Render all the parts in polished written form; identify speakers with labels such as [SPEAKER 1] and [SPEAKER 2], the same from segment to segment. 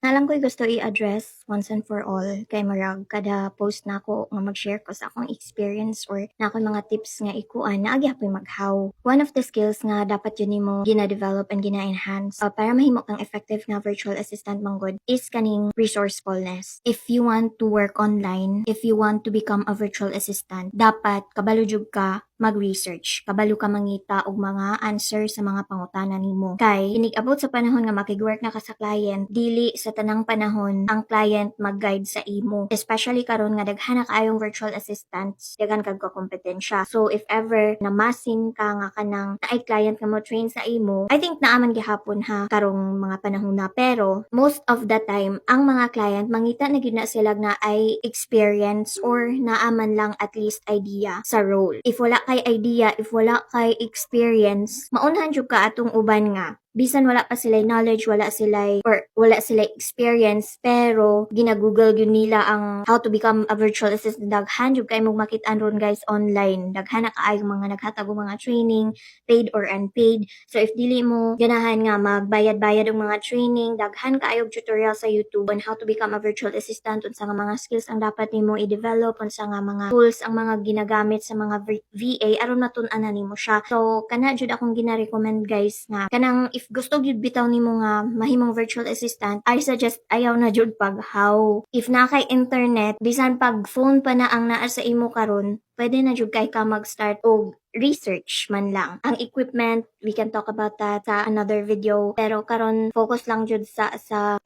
[SPEAKER 1] Nalang ko'y gusto i-address once and for all kay murag kada post nako nga mag-share ko sa akong experience or na akong mga tips nga ikuan na agi ako'y maghaw. One of the skills nga dapat yun nimo gina-develop and gina-enhance para mahimo kang effective nga virtual assistant manggod is kaning resourcefulness. If you want to work online, if you want to become a virtual assistant, dapat kabalo jud ka mag-research. Kabalo ka mangita og mga answer sa mga pangutana nimo. Kay inig-abot sa panahon nga makig-work na ka sa client, dili sa tanang panahon ang client mag-guide sa imo. Especially karon nga daghan na kaayong virtual assistants, daghan kag kompetensya. So if ever namasin ka nga kanang naay client nga mo train sa imo, I think naaman gihapon ha karong mga panahon na. Pero most of the time ang mga client mangita na gyud na sila na ay experience or naaman lang at least idea sa role. If wala kay idea, if wala kay experience, maunhan jud ka atong uban nga bisan wala pa sila knowledge, wala sila experience, pero gina-google yun nila ang how to become a virtual assistant. Daghan jud kay mong makit-an ron guys online. Daghan na kaayong mga naghatag og mga training, paid or unpaid. So if dili mo ganahan nga magbayad-bayad og mga training, daghan kaayog tutorial sa YouTube on how to become a virtual assistant, unsa nga mga skills ang dapat nimo i-develop, unsa nga mga tools ang mga ginagamit sa mga VA aron matun-anan nimo siya. So kana jud akong gina-recommend guys nga kanang if gusto gyud bitaw nimo nga mahimong virtual assistant, I suggest ayaw na jud paghaw. If na kay internet, bisan pag phone pa na ang naa sa imo karon, pwede na jud kay ka mag-start og research man lang. Ang equipment, we can talk about that sa another video. Pero karon focus lang jud sa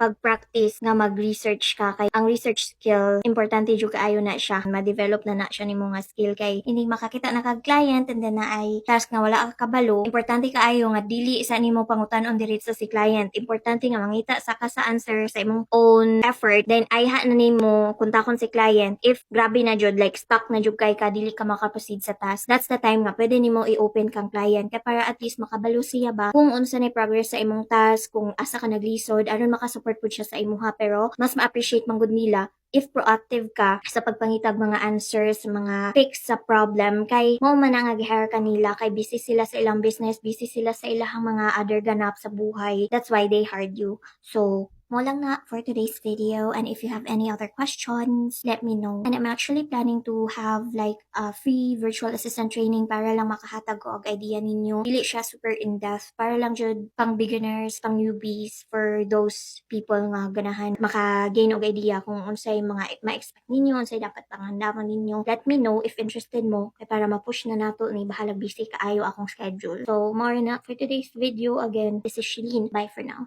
[SPEAKER 1] pag-practice nga mag-research ka kay ang research skill importante jud kaayo na siya. Ma-develop na siya nimo nga skill kay hindi makakita na kag client and then na ay task nga wala ka kabalo. Importante kaayo nga dili sa nimo pangutan-on diretso si client. Importante nga mangita sa ka sa answer sa imong own effort. Then ayha na nimo kontakon si client if grabe na jud like stuck na jud kay ka dili ka makaproceed sa task. That's the time nga pwede nimo i-open kang client kay para at least makabalo siya ba kung unsa ni progress sa imong task, kung asa ka naglisod, aron makasupport pud siya sa imuha. Pero mas ma-appreciate man gud nila if proactive ka sa pagpangitag mga answers, mga fix sa problem, kay mo man nga gi-hire kanila kay busy sila sa ilang business, busy sila sa ilang mga other ganap sa buhay. That's why they hired you. So mo lang na for today's video, and if you have any other questions, let me know. And I'm actually planning to have like a free virtual assistant training para lang makahatag ko og idea ninyo. Dili siya super in-depth, para lang jud pang beginners, pang newbies, for those people nga ganahan maka-gain og idea kung unsay mga ma-expect ninyo, unsay dapat panghandamon ninyo. Let me know if interested mo kay para ma-push na nato ni bahala busy kaayo akong schedule. So more na for today's video. Again, this is Shelene. Bye for now.